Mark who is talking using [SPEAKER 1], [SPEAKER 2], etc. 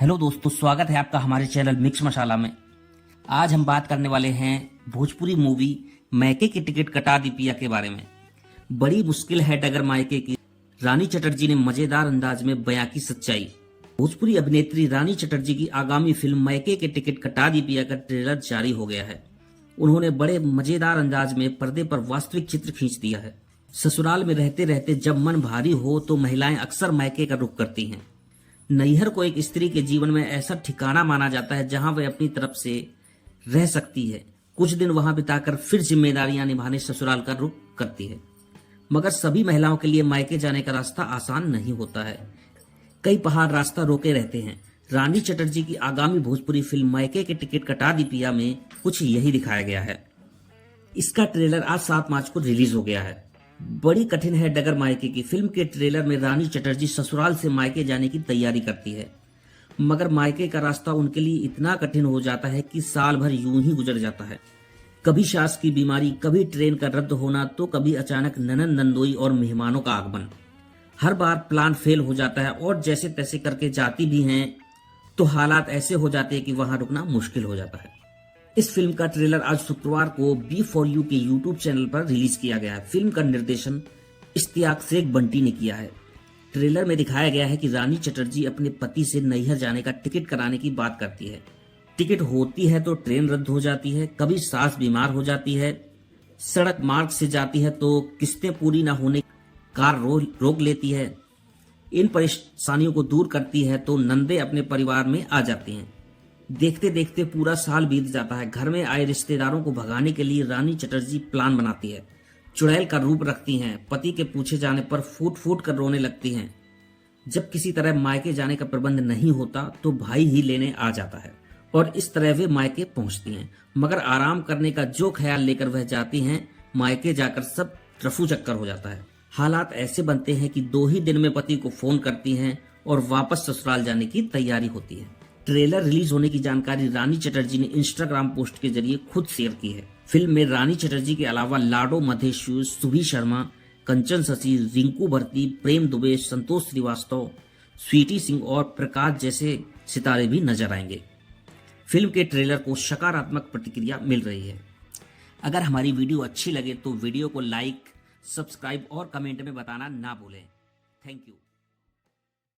[SPEAKER 1] Hello दोस्तों, स्वागत है आपका हमारे चैनल मिक्स मसाला में। आज हम बात करने वाले हैं भोजपुरी मूवी मैके की टिकट कटा दी पिया के बारे में। बड़ी मुश्किल है डगर मायके की, रानी चटर्जी ने मजेदार अंदाज में बयां की सच्चाई। भोजपुरी अभिनेत्री रानी चटर्जी की आगामी फिल्म मैके के टिकट कटा दी पिया का ट्रेलर जारी हो गया है। उन्होंने बड़े मजेदार अंदाज में पर्दे पर वास्तविक चित्र खींच दिया है। ससुराल में रहते रहते जब मन भारी हो तो महिलाएं अक्सर मैके का रुख करती हैं। नैहर को एक स्त्री के जीवन में ऐसा ठिकाना माना जाता है जहां वह अपनी तरफ से रह सकती है, कुछ दिन वहां बिताकर फिर जिम्मेदारियां निभाने ससुराल का रुख करती है। मगर सभी महिलाओं के लिए मायके जाने का रास्ता आसान नहीं होता है। कई पहाड़ रास्ता रोके रहते हैं। रानी चटर्जी की आगामी भोजपुरी फिल्म मायके के टिकट कटा दी पिया में कुछ यही दिखाया गया है। इसका ट्रेलर आज 7 मार्च को रिलीज हो गया है। बड़ी कठिन है डगर मायके की फिल्म के ट्रेलर में रानी चटर्जी ससुराल से मायके जाने की तैयारी करती है, मगर मायके का रास्ता उनके लिए इतना कठिन हो जाता है कि साल भर यूं ही गुजर जाता है। कभी सास की बीमारी, कभी ट्रेन का रद्द होना, तो कभी अचानक ननद नंदोई और मेहमानों का आगमन। हर बार प्लान फेल हो जाता है और जैसे तैसे करके जाती भी हैं तो हालात ऐसे हो जाते हैं कि वहां रुकना मुश्किल हो जाता है। इस फिल्म का ट्रेलर आज शुक्रवार को B4U के YouTube चैनल पर रिलीज किया गया है। फिल्म का निर्देशन इश्तियाक शेख बंटी ने किया है। ट्रेलर में दिखाया गया है कि रानी चटर्जी अपने पति से नैहर जाने का टिकट कराने की बात करती है। टिकट होती है तो ट्रेन रद्द हो जाती है, कभी सास बीमार हो जाती है, सड़क मार्ग से जाती है तो किस्तें पूरी न होने कार रोक लेती है। इन परेशानियों को दूर करती है तो नंदे अपने परिवार में आ जाती हैं। देखते देखते पूरा साल बीत जाता है। घर में आए रिश्तेदारों को भगाने के लिए रानी चटर्जी प्लान बनाती है। चुड़ैल का रूप रखती हैं। पति के पूछे जाने पर फूट फूट कर रोने लगती हैं। जब किसी तरह मायके जाने का प्रबंध नहीं होता तो भाई ही लेने आ जाता है और इस तरह वे मायके पहुंचती हैं। मगर आराम करने का जो ख्याल लेकर वह जाती हैं, मायके जाकर सब रफू चक्कर हो जाता है। हालात ऐसे बनते हैं कि 2 ही दिन में पति को फोन करती हैं और वापस ससुराल जाने की तैयारी होती है। ट्रेलर रिलीज होने की जानकारी रानी चटर्जी ने इंस्टाग्राम पोस्ट के जरिए खुद शेयर की है। फिल्म में रानी चटर्जी के अलावा लाडो मधेश्वर, सुभी शर्मा, कंचन शशि, रिंकू भरती, प्रेम दुबे, संतोष श्रीवास्तव, स्वीटी सिंह और प्रकाश जैसे सितारे भी नजर आएंगे। फिल्म के ट्रेलर को सकारात्मक प्रतिक्रिया मिल रही है। अगर हमारी वीडियो अच्छी लगे तो वीडियो को लाइक, सब्सक्राइब और कमेंट में बताना ना भूलें। Thank you.